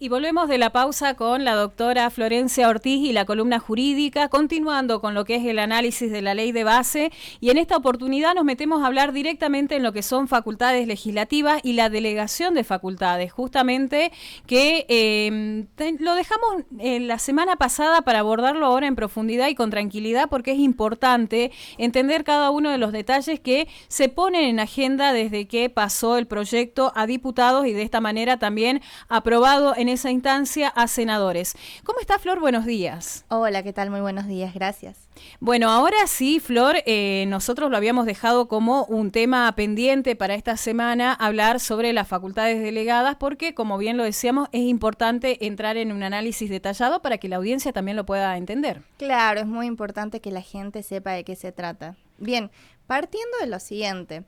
Y volvemos de la pausa con la doctora Florencia Ortiz y la columna jurídica, continuando con lo que es el análisis de la ley de base, y en esta oportunidad nos metemos a hablar directamente en lo que son facultades legislativas y la delegación de facultades, justamente que lo dejamos la semana pasada para abordarlo ahora en profundidad y con tranquilidad, porque es importante entender cada uno de los detalles que se ponen en agenda desde que pasó el proyecto a diputados y de esta manera también aprobado en esa instancia a senadores. ¿Cómo está, Flor? Buenos días. Hola, ¿qué tal? Muy buenos días, gracias. Bueno, ahora sí, Flor, nosotros lo habíamos dejado como un tema pendiente para esta semana, hablar sobre las facultades delegadas, porque, como bien lo decíamos, es importante entrar en un análisis detallado para que la audiencia también lo pueda entender. Claro, es muy importante que la gente sepa de qué se trata. Bien, partiendo de lo siguiente.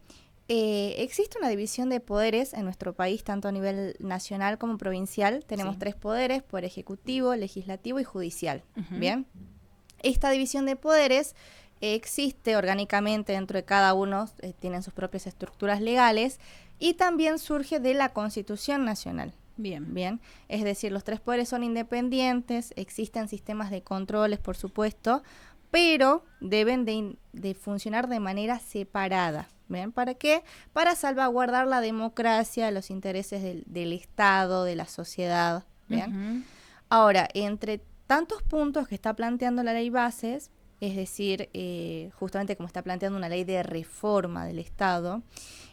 Existe una división de poderes en nuestro país, tanto a nivel nacional como provincial. Tenemos tres poderes: poder ejecutivo, legislativo y judicial. Bien, esta división de poderes existe orgánicamente dentro de cada uno, tienen sus propias estructuras legales y también surge de la Constitución Nacional. Bien, es decir, los tres poderes son independientes, existen sistemas de controles, por supuesto, pero deben de funcionar de manera separada. ¿Bien? ¿Para qué? Para salvaguardar la democracia, los intereses del Estado, de la sociedad. ¿Bien? Ahora, entre tantos puntos que está planteando la ley bases, es decir, justamente como está planteando una ley de reforma del Estado,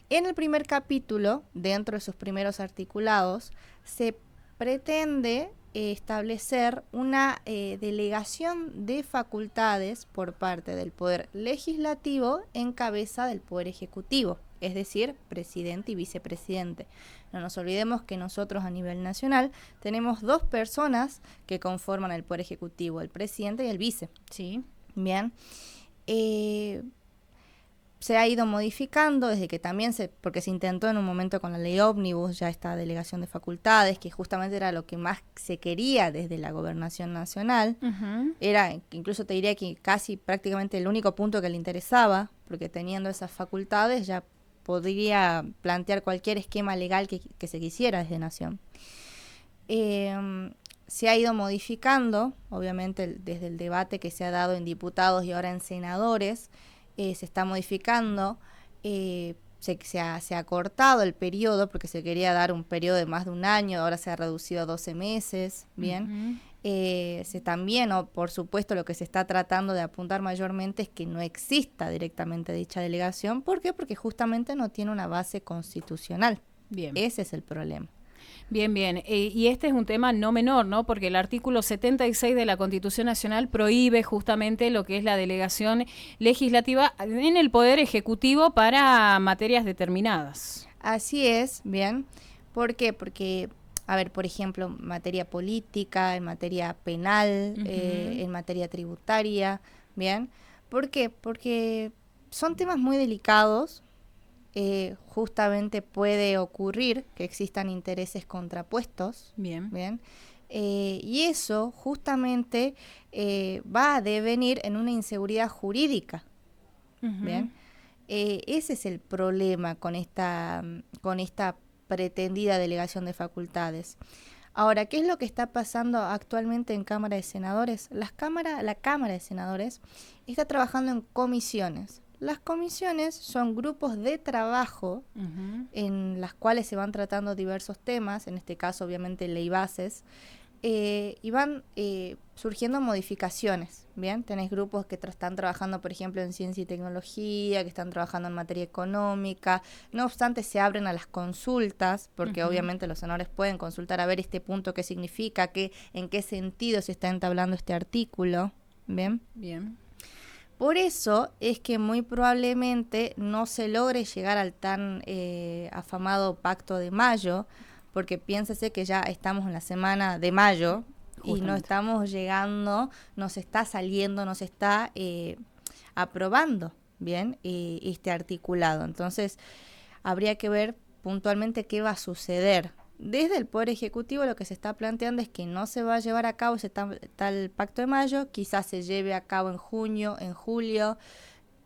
en el primer capítulo, dentro de sus primeros articulados, se pretende establecer una delegación de facultades por parte del Poder Legislativo en cabeza del Poder Ejecutivo, es decir, presidente y vicepresidente. No nos olvidemos que nosotros a nivel nacional tenemos dos personas que conforman el Poder Ejecutivo, el presidente y el vice. Sí. Bien. Se ha ido modificando desde que también porque se intentó en un momento con la ley ómnibus ya esta delegación de facultades, que justamente era lo que más se quería desde la gobernación nacional. Era, incluso te diría que casi prácticamente el único punto que le interesaba, porque teniendo esas facultades ya podría plantear cualquier esquema legal que se quisiera desde Nación. Se ha ido modificando, obviamente desde el debate que se ha dado en diputados y ahora en senadores, se está modificando, se ha cortado el periodo porque se quería dar un periodo de más de un año, ahora se ha reducido a 12 meses, ¿bien? También, por supuesto, lo que se está tratando de apuntar mayormente es que no exista directamente dicha delegación. ¿Por qué? Porque justamente no tiene una base constitucional. Bien. Ese es el problema. Bien, bien. Y este es un tema no menor, ¿no? Porque el artículo 76 de la Constitución Nacional prohíbe justamente lo que es la delegación legislativa en el Poder Ejecutivo para materias determinadas. Así es, bien. ¿Por qué? Porque, a ver, por ejemplo, en materia política, en materia penal, en materia tributaria, ¿bien? ¿Por qué? Porque son temas muy delicados. Justamente puede ocurrir que existan intereses contrapuestos. Bien. Y eso justamente va a devenir en una inseguridad jurídica. Bien. Ese es el problema con esta pretendida delegación de facultades. Ahora, ¿qué es lo que está pasando actualmente en Cámara de Senadores? La Cámara de Senadores está trabajando en comisiones. Las comisiones son grupos de trabajo en las cuales se van tratando diversos temas, en este caso obviamente ley bases, y van surgiendo modificaciones, ¿bien? Tenés grupos que están trabajando, por ejemplo, en ciencia y tecnología, que están trabajando en materia económica. No obstante, se abren a las consultas, porque obviamente los senadores pueden consultar a ver este punto qué significa, en qué sentido se está entablando este artículo, ¿bien? Bien. Por eso es que muy probablemente no se logre llegar al tan afamado Pacto de Mayo, porque piénsese que ya estamos en la semana de mayo. Justamente. Y no estamos llegando, nos está saliendo, nos está aprobando, ¿bien? Este articulado. Entonces, habría que ver puntualmente qué va a suceder. Desde el Poder Ejecutivo lo que se está planteando es que no se va a llevar a cabo ese tal Pacto de Mayo, quizás se lleve a cabo en junio, en julio,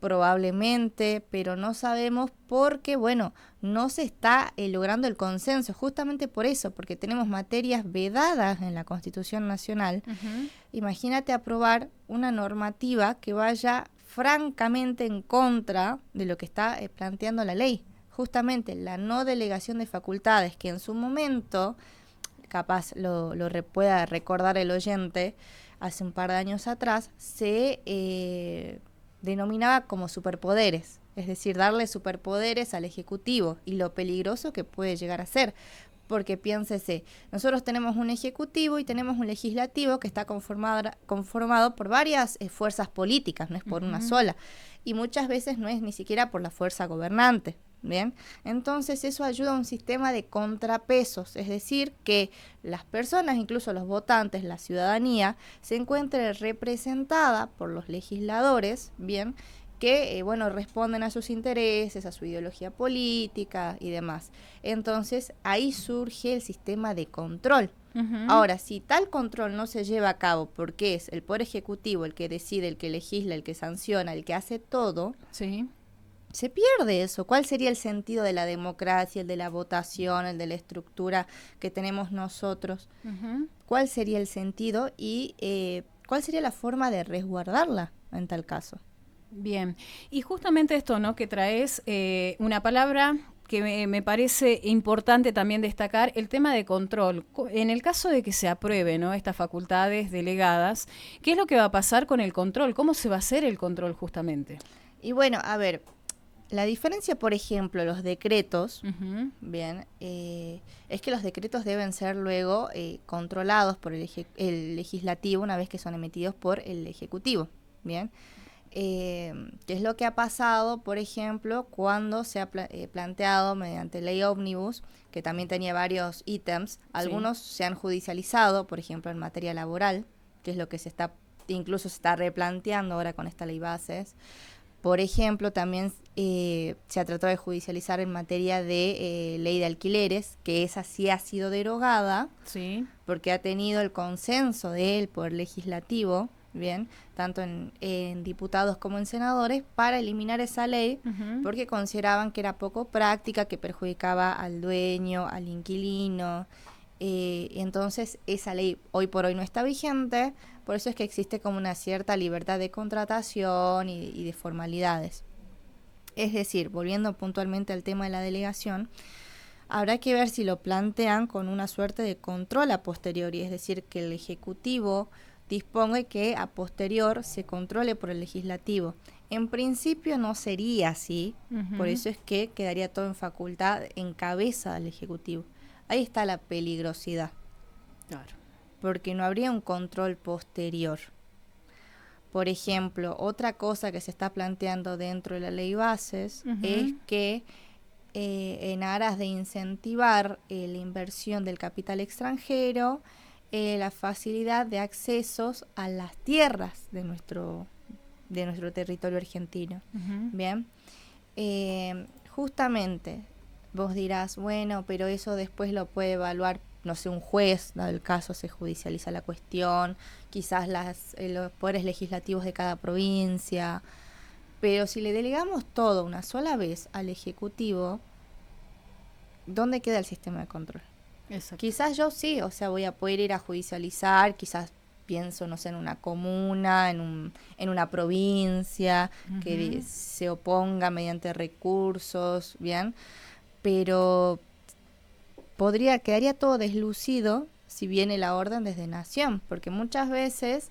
probablemente, pero no sabemos porque, bueno, no se está logrando el consenso, justamente por eso, porque tenemos materias vedadas en la Constitución Nacional. Imagínate aprobar una normativa que vaya francamente en contra de lo que está planteando la ley. Justamente la no delegación de facultades, que en su momento, capaz lo pueda recordar el oyente, hace un par de años atrás, se denominaba como superpoderes, es decir, darle superpoderes al Ejecutivo y lo peligroso que puede llegar a ser. Porque piénsese, nosotros tenemos un Ejecutivo y tenemos un Legislativo que está conformado por varias fuerzas políticas, no es por una sola, y muchas veces no es ni siquiera por la fuerza gobernante. Bien, entonces eso ayuda a un sistema de contrapesos, es decir, que las personas, incluso los votantes, la ciudadanía, se encuentre representada por los legisladores, bien, que responden a sus intereses, a su ideología política y demás. Entonces ahí surge el sistema de control. Ahora, si tal control no se lleva a cabo porque es el Poder Ejecutivo el que decide, el que legisla, el que sanciona, el que hace todo, sí, se pierde eso. ¿Cuál sería el sentido de la democracia, el de la votación, el de la estructura que tenemos nosotros? ¿Cuál sería el sentido y cuál sería la forma de resguardarla en tal caso? Bien, y justamente esto, ¿no?, que traes una palabra que me parece importante también destacar, el tema de control. En el caso de que se apruebe, ¿no?, estas facultades delegadas, ¿qué es lo que va a pasar con el control? ¿Cómo se va a hacer el control justamente? Y bueno, a ver, la diferencia, por ejemplo, los decretos, bien, es que los decretos deben ser luego controlados por el legislativo una vez que son emitidos por el ejecutivo, bien. Que es lo que ha pasado, por ejemplo, cuando se ha planteado mediante ley ómnibus, que también tenía varios ítems, algunos se han judicializado, por ejemplo, en materia laboral, que es lo que incluso se está replanteando ahora con esta ley bases. Por ejemplo, también se ha tratado de judicializar en materia de ley de alquileres, que esa sí ha sido derogada, porque ha tenido el consenso del Poder Legislativo, bien, tanto en diputados como en senadores, para eliminar esa ley, porque consideraban que era poco práctica, que perjudicaba al dueño, al inquilino. Entonces esa ley hoy por hoy no está vigente, por eso es que existe como una cierta libertad de contratación y de formalidades. Es decir, volviendo puntualmente al tema de la delegación, habrá que ver si lo plantean con una suerte de control a posteriori, es decir, que el Ejecutivo disponga que a posterior se controle por el Legislativo. En principio no sería así, por eso es que quedaría todo en facultad, en cabeza del Ejecutivo. Ahí está la peligrosidad. Claro. Porque no habría un control posterior. Por ejemplo, otra cosa que se está planteando dentro de la ley bases es que en aras de incentivar la inversión del capital extranjero, la facilidad de accesos a las tierras de nuestro territorio argentino. Bien, justamente vos dirás, bueno, pero eso después lo puede evaluar, no sé, un juez, dado el caso se judicializa la cuestión, quizás los poderes legislativos de cada provincia, pero si le delegamos todo una sola vez al Ejecutivo, ¿dónde queda el sistema de control? Exacto. Quizás yo sí, o sea, voy a poder ir a judicializar, quizás pienso, no sé, en una comuna, en una provincia, que se oponga mediante recursos, ¿bien? Pero quedaría todo deslucido si viene la orden desde Nación, porque muchas veces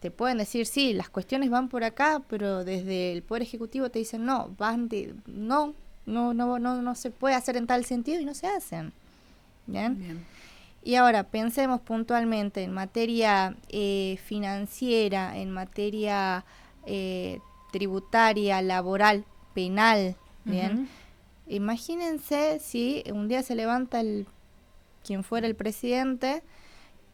te pueden decir, sí, las cuestiones van por acá, pero desde el Poder Ejecutivo te dicen, no, no se puede hacer en tal sentido y no se hacen. Bien. Y ahora pensemos puntualmente en materia financiera, en materia tributaria, laboral, penal, ¿bien? Imagínense si un día se levanta quien fuera el presidente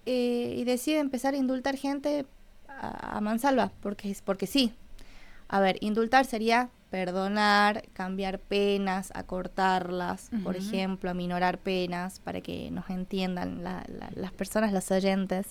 y decide empezar a indultar gente a mansalva, porque sí. A ver, indultar sería perdonar, cambiar penas, acortarlas, por ejemplo, aminorar penas, para que nos entiendan las personas, los oyentes.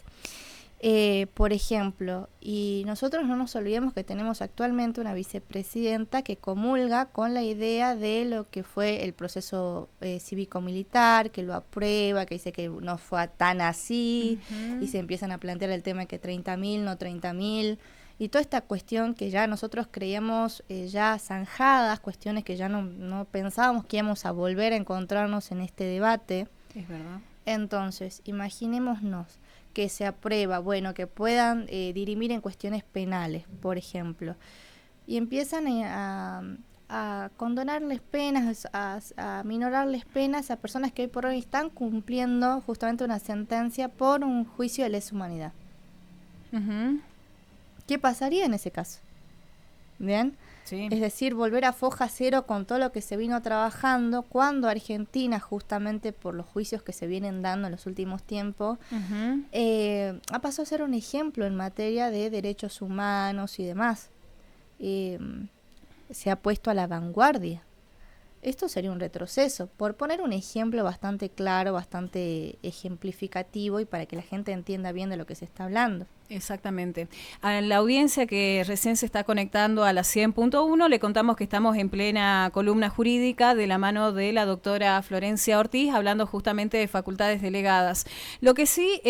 Por ejemplo, y nosotros no nos olvidemos que tenemos actualmente una vicepresidenta que comulga con la idea de lo que fue el proceso cívico-militar, que lo aprueba, que dice que no fue tan así, y se empiezan a plantear el tema de que 30.000, no 30.000, y toda esta cuestión que ya nosotros creíamos ya zanjadas, cuestiones que ya no pensábamos que íbamos a volver a encontrarnos en este debate. Es verdad. Entonces, imaginémonos que se aprueba, bueno, que puedan dirimir en cuestiones penales, por ejemplo, y empiezan a condonarles penas, a minorarles penas a personas que hoy por hoy están cumpliendo justamente una sentencia por un juicio de lesa humanidad. ¿Qué pasaría en ese caso? ¿Bien? Sí. Es decir, volver a foja cero con todo lo que se vino trabajando, cuando Argentina, justamente por los juicios que se vienen dando en los últimos tiempos, ha pasado a ser un ejemplo en materia de derechos humanos y demás. Se ha puesto a la vanguardia. Esto sería un retroceso, por poner un ejemplo bastante claro, bastante ejemplificativo y para que la gente entienda bien de lo que se está hablando. Exactamente. A la audiencia que recién se está conectando a la 100.1 le contamos que estamos en plena columna jurídica de la mano de la doctora Florencia Ortiz, hablando justamente de facultades delegadas. Lo que sí,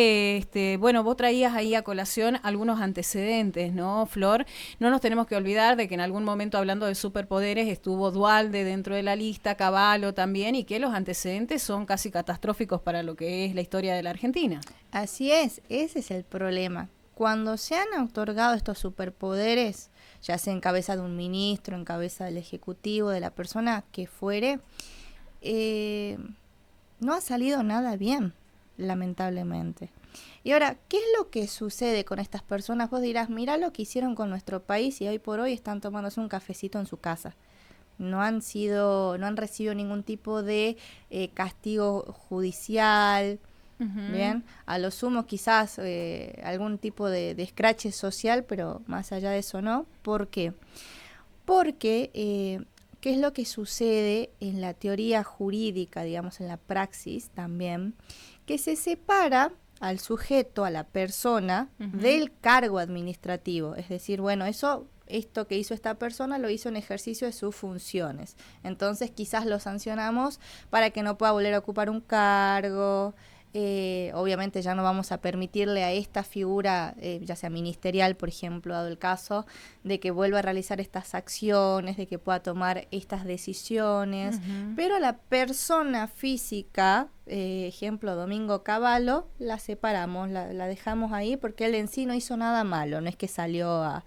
bueno, vos traías ahí a colación algunos antecedentes, ¿no, Flor? No nos tenemos que olvidar de que en algún momento, hablando de superpoderes, estuvo Duhalde dentro de la lista, Cavallo también, y que los antecedentes son casi catastróficos para lo que es la historia de la Argentina. Así es, ese es el problema. Cuando se han otorgado estos superpoderes, ya sea en cabeza de un ministro, en cabeza del ejecutivo, de la persona que fuere, no ha salido nada bien, lamentablemente. Y ahora, ¿qué es lo que sucede con estas personas? Vos dirás, mirá lo que hicieron con nuestro país y hoy por hoy están tomándose un cafecito en su casa. No han recibido ningún tipo de castigo judicial. Bien, a lo sumo quizás algún tipo de escrache social, pero más allá de eso no. ¿Por qué? Porque, ¿qué es lo que sucede en la teoría jurídica, digamos, en la praxis también? Que se separa al sujeto, a la persona, del cargo administrativo. Es decir, bueno, esto que hizo esta persona lo hizo en ejercicio de sus funciones. Entonces quizás lo sancionamos para que no pueda volver a ocupar un cargo. Obviamente ya no vamos a permitirle a esta figura, ya sea ministerial, por ejemplo, dado el caso, de que vuelva a realizar estas acciones, de que pueda tomar estas decisiones, pero a la persona física, ejemplo Domingo Cavallo, la separamos, la dejamos ahí porque él en sí no hizo nada malo, no es que salió a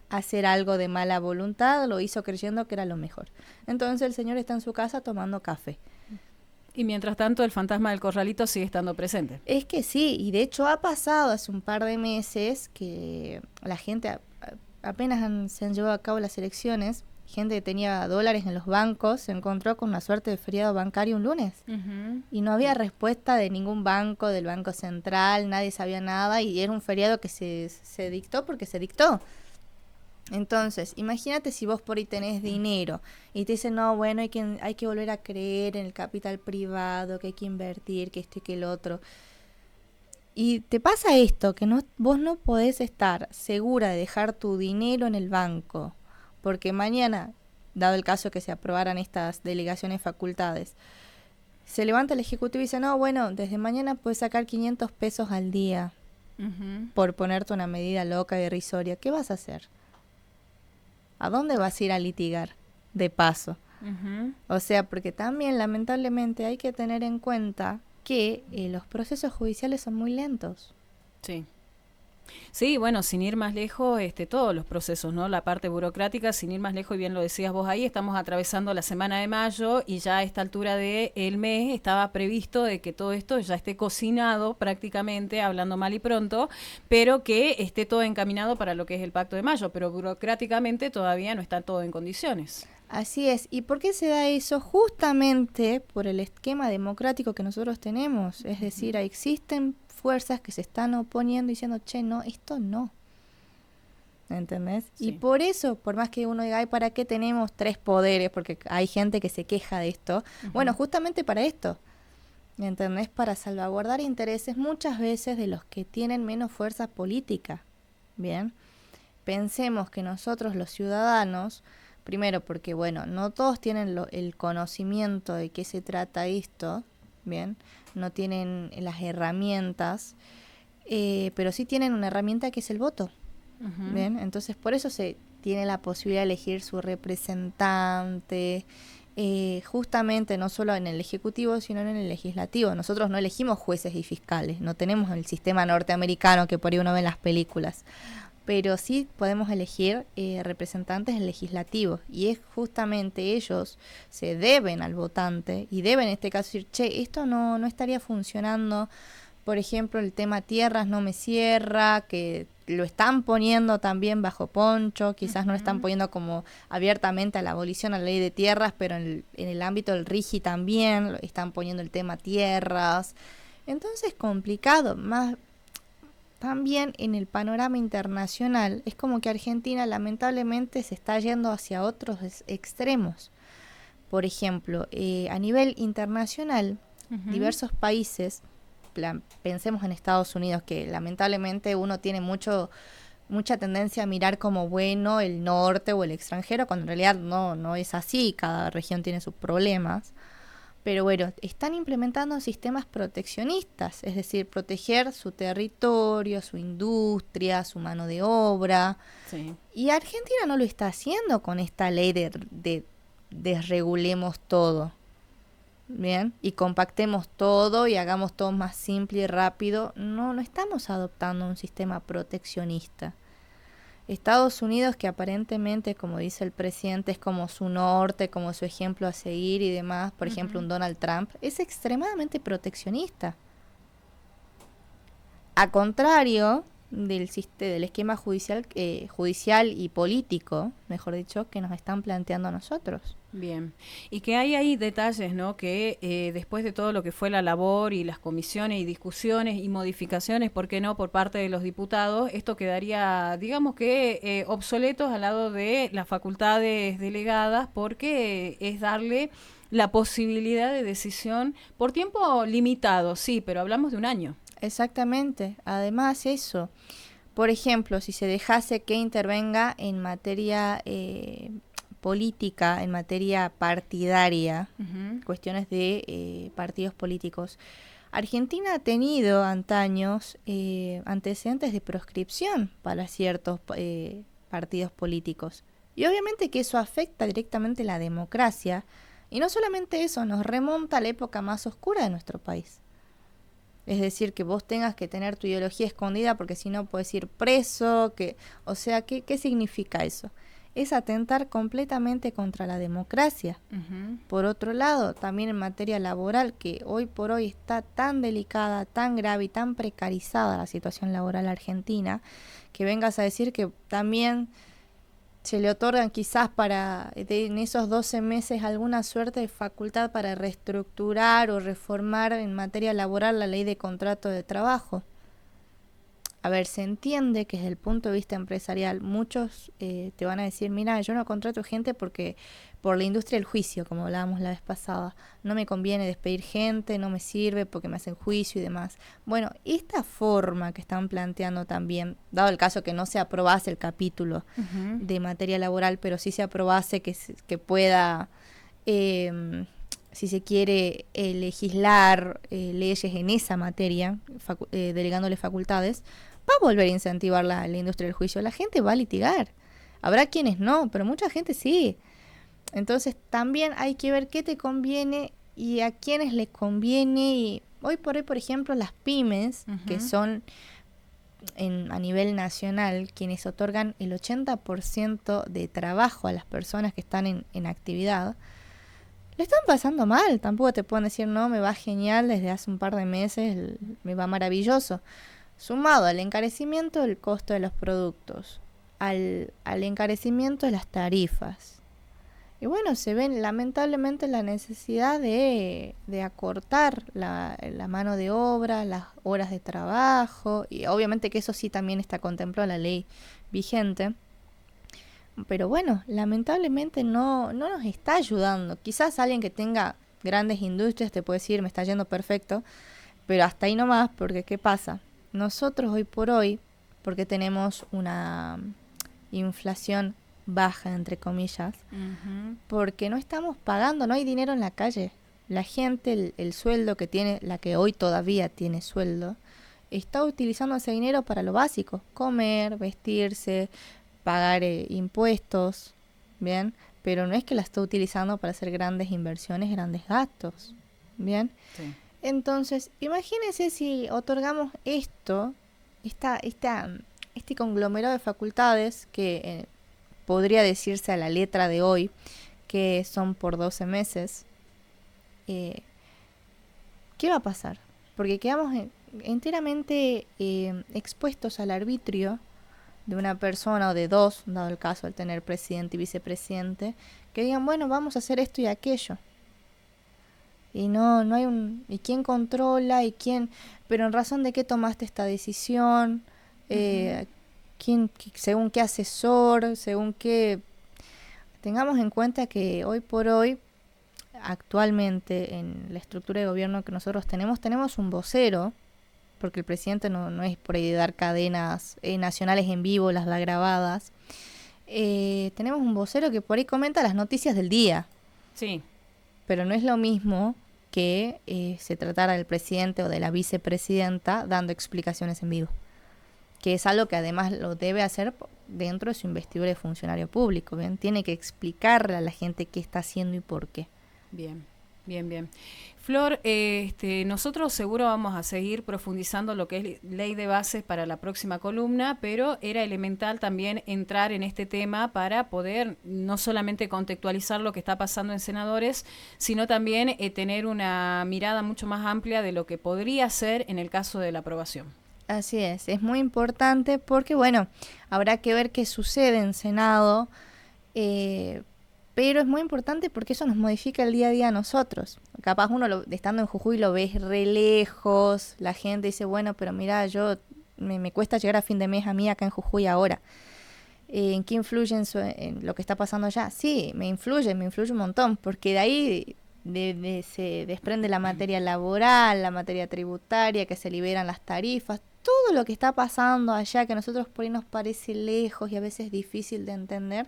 hacer algo de mala voluntad, lo hizo creyendo que era lo mejor. Entonces el señor está en su casa tomando café. Y mientras tanto el fantasma del corralito sigue estando presente. Es que sí, y de hecho ha pasado hace un par de meses que la gente, apenas se han llevado a cabo las elecciones, gente que tenía dólares en los bancos se encontró con una suerte de feriado bancario un lunes. Y no había respuesta de ningún banco, del Banco Central, nadie sabía nada y era un feriado que se dictó porque se dictó. Entonces, imagínate si vos por ahí tenés dinero y te dicen, no, bueno, hay que volver a creer en el capital privado, que hay que invertir, que esto y que el otro. Y te pasa esto, que vos no podés estar segura de dejar tu dinero en el banco, porque mañana, dado el caso que se aprobaran estas delegaciones facultades, se levanta el ejecutivo y dice, no, bueno, desde mañana puedes sacar 500 pesos al día por ponerte una medida loca y irrisoria. ¿Qué vas a hacer? ¿A dónde vas a ir a litigar? De paso. O sea, porque también lamentablemente hay que tener en cuenta que los procesos judiciales son muy lentos. Sí. Sí, bueno, sin ir más lejos, todos los procesos, ¿no? La parte burocrática, sin ir más lejos, y bien lo decías vos ahí, estamos atravesando la semana de mayo y ya a esta altura del mes estaba previsto de que todo esto ya esté cocinado prácticamente, hablando mal y pronto, pero que esté todo encaminado para lo que es el Pacto de Mayo, pero burocráticamente todavía no está todo en condiciones. Así es. ¿Y por qué se da eso? Justamente por el esquema democrático que nosotros tenemos. Es decir, existen fuerzas que se están oponiendo diciendo, che, no, esto no. ¿Entendés? Sí. Y por eso, por más que uno diga, ay, ¿para qué tenemos 3 poderes? Porque hay gente que se queja de esto. Bueno, justamente para esto. ¿entendés? Para salvaguardar intereses muchas veces de los que tienen menos fuerza política. Bien, pensemos que nosotros los ciudadanos, primero porque, bueno, no todos tienen el conocimiento de qué se trata esto, bien, no tienen las herramientas, pero sí tienen una herramienta que es el voto. Bien, entonces por eso se tiene la posibilidad de elegir su representante, justamente no solo en el Ejecutivo, sino en el Legislativo. Nosotros no elegimos jueces y fiscales, no tenemos el sistema norteamericano que por ahí uno ve en las películas, pero sí podemos elegir representantes del Legislativo, y es justamente ellos se deben al votante, y deben en este caso decir, che, esto no estaría funcionando. Por ejemplo, el tema tierras no me cierra, que lo están poniendo también bajo poncho, quizás no lo están poniendo como abiertamente a la abolición a la ley de tierras, pero en el ámbito del RIGI también están poniendo el tema tierras. Entonces, complicado. Más también en el panorama internacional, es como que Argentina lamentablemente se está yendo hacia otros extremos. Por ejemplo, a nivel internacional, diversos países, pensemos en Estados Unidos, que lamentablemente uno tiene mucha tendencia a mirar como bueno el norte o el extranjero, cuando en realidad no es así, cada región tiene sus problemas. Pero bueno, están implementando sistemas proteccionistas, es decir, proteger su territorio, su industria, su mano de obra. Sí. Y Argentina no lo está haciendo con esta ley de desregulemos todo. Bien, y compactemos todo y hagamos todo más simple y rápido. No estamos adoptando un sistema proteccionista. Estados Unidos, que aparentemente, como dice el presidente, es como su norte, como su ejemplo a seguir y demás, por ejemplo, un Donald Trump, es extremadamente proteccionista. A contrario del esquema judicial y político, mejor dicho, que nos están planteando a nosotros. Bien, y que hay ahí detalles, ¿no? Que después de todo lo que fue la labor y las comisiones y discusiones y modificaciones, ¿por qué no?, por parte de los diputados, esto quedaría, digamos que, obsoletos al lado de las facultades delegadas, porque es darle la posibilidad de decisión por tiempo limitado, sí, pero hablamos de un año. Exactamente, además eso, por ejemplo, si se dejase que intervenga en materia política, en materia partidaria, cuestiones de partidos políticos, Argentina ha tenido antaños antecedentes de proscripción para ciertos partidos políticos, y obviamente que eso afecta directamente la democracia, y no solamente eso, nos remonta a la época más oscura de nuestro país. Es decir, que vos tengas que tener tu ideología escondida porque si no puedes ir preso. O sea, ¿qué significa eso? Es atentar completamente contra la democracia. Por otro lado, también en materia laboral, que hoy por hoy está tan delicada, tan grave y tan precarizada la situación laboral argentina, que vengas a decir que también se le otorgan quizás en esos 12 meses alguna suerte de facultad para reestructurar o reformar en materia laboral la ley de contrato de trabajo. A ver, se entiende que desde el punto de vista empresarial muchos te van a decir, mira, yo no contrato gente porque por la industria del juicio, como hablábamos la vez pasada, no me conviene despedir gente, no me sirve porque me hacen juicio y demás. Bueno, esta forma que están planteando también, dado el caso que no se aprobase el capítulo de materia laboral, pero sí se aprobase que pueda, si se quiere, legislar leyes en esa materia, delegándole facultades, va a volver a incentivar la industria del juicio. La gente va a litigar. Habrá quienes no, pero mucha gente sí. Entonces también hay que ver qué te conviene y a quiénes les conviene. Y hoy, por ejemplo, las pymes, que son a nivel nacional quienes otorgan el 80% de trabajo a las personas que están en actividad, le están pasando mal. Tampoco te pueden decir, no, me va genial desde hace un par de meses, me va maravilloso. Sumado al encarecimiento del costo de los productos, al encarecimiento de las tarifas. Y bueno, se ven lamentablemente la necesidad de acortar la mano de obra, las horas de trabajo, y obviamente que eso sí también está contemplado en la ley vigente. Pero bueno, lamentablemente no nos está ayudando. Quizás alguien que tenga grandes industrias te puede decir, me está yendo perfecto, pero hasta ahí nomás, porque ¿qué pasa? Nosotros hoy por hoy, porque tenemos una inflación baja, entre comillas, porque no estamos pagando, no hay dinero en la calle. La gente, el sueldo que tiene, la que hoy todavía tiene sueldo, está utilizando ese dinero para lo básico, comer, vestirse, pagar impuestos, ¿bien? Pero no es que la está utilizando para hacer grandes inversiones, grandes gastos, ¿bien? Sí. Entonces, imagínense si otorgamos este conglomerado de facultades que podría decirse a la letra de hoy, que son por 12 meses, ¿qué va a pasar? Porque quedamos enteramente expuestos al arbitrio de una persona o de dos, dado el caso al tener presidente y vicepresidente, que digan, bueno, vamos a hacer esto y aquello. Y no hay ¿y quién controla? ¿Y quién? Pero en razón de qué tomaste esta decisión, según qué asesor, según qué. Tengamos en cuenta que hoy por hoy, actualmente en la estructura de gobierno que nosotros tenemos un vocero, porque el presidente no es por ahí de dar cadenas nacionales en vivo, las da grabadas. Tenemos un vocero que por ahí comenta las noticias del día. Sí. Pero no es lo mismo que se tratara del presidente o de la vicepresidenta dando explicaciones en vivo, que es algo que además lo debe hacer dentro de su investidura de funcionario público, ¿bien? Tiene que explicarle a la gente qué está haciendo y por qué. Bien. Flor, nosotros seguro vamos a seguir profundizando lo que es ley de bases para la próxima columna, pero era elemental también entrar en este tema para poder no solamente contextualizar lo que está pasando en senadores, sino también tener una mirada mucho más amplia de lo que podría ser en el caso de la aprobación. Así es muy importante porque, bueno, habrá que ver qué sucede en Senado, pero es muy importante porque eso nos modifica el día a día a nosotros. Capaz uno estando en Jujuy lo ves re lejos, la gente dice, bueno, pero mira, me cuesta llegar a fin de mes a mí acá en Jujuy ahora. ¿En qué influye en lo que está pasando allá? Sí, me influye un montón, porque de ahí se desprende la materia laboral, la materia tributaria, que se liberan las tarifas, todo lo que está pasando allá, que a nosotros por ahí nos parece lejos y a veces difícil de entender,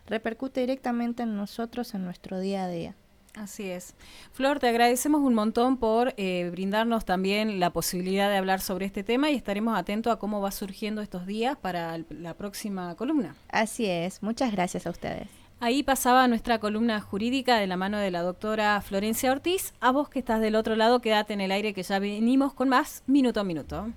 repercute directamente en nosotros, en nuestro día a día. Así es. Flor, te agradecemos un montón por brindarnos también la posibilidad de hablar sobre este tema y estaremos atentos a cómo va surgiendo estos días para la próxima columna. Así es. Muchas gracias a ustedes. Ahí pasaba nuestra columna jurídica de la mano de la doctora Florencia Ortiz. A vos que estás del otro lado, quédate en el aire que ya venimos con más Minuto a Minuto.